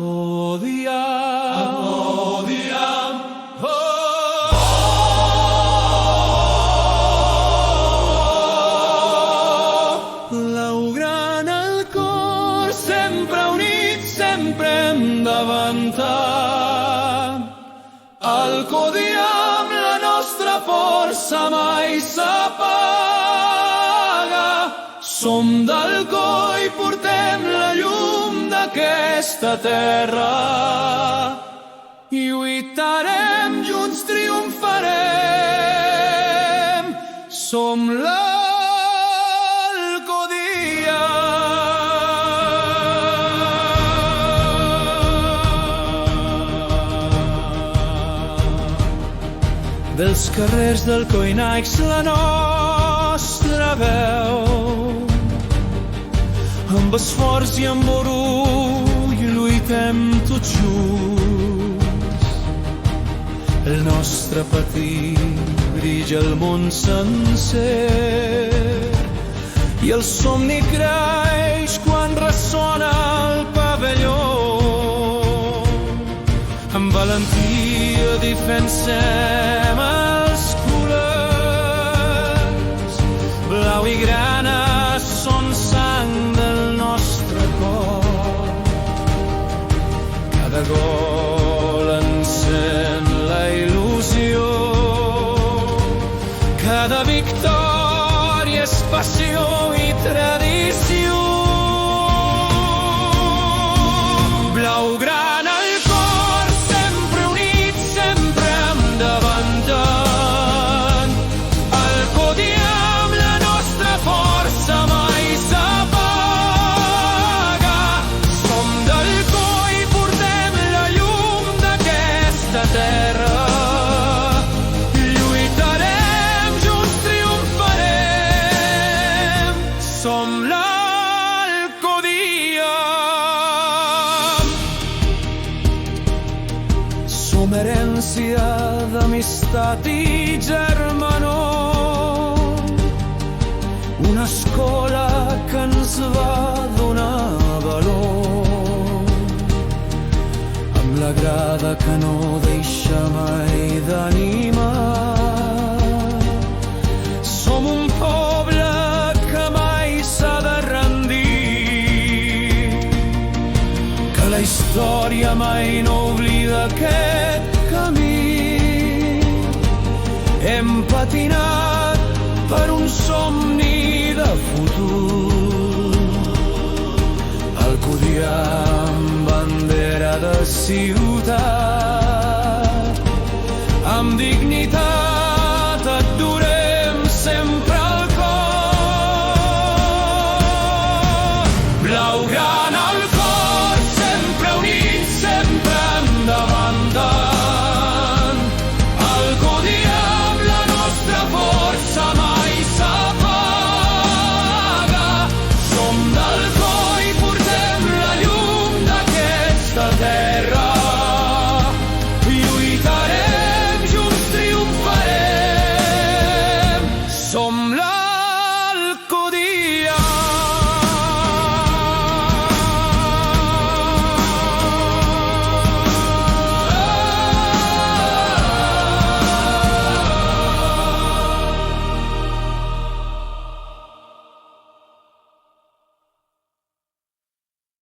odiam. Blau gran al cor, sempre units, sempre hem d'avançar. Al que odiam, la nostra força mai s'apaga. Som del co i portem la llum d'aquesta terra. Lluitarem, junts triomfarem. Som l'Alcodia. Dels carrers del coi naix la nostra veu. Amb esforç i amb orgull lluitem tots junts. El nostre patir brilla el món sencer i el somni creix quan ressona el pavelló. Amb valentia defensem els colors. Blau i grana són sang del nostre cor. Cada gol encén la il·lusió. Cada victòria és passió i tradició. Blau gran al cor, sempre units, sempre endavant. El que odiem, la nostra força mai s'apaga. Som del co i portem la llum d'aquesta terra. Lluitarem, junts triomfarem. Som l'Alcodia. Som herència d'amistat i germanor. Una escola que ens va donar valor. Amb la grada que no deixa mai d'animar. Som un poble que mai s'ha de rendir. Que la història mai no oblida aquest camí. Hem patinat per un somni de futur. Alcodia amb bandera de ciutat. Amb dignitat et durem sempre al cor. Blau gran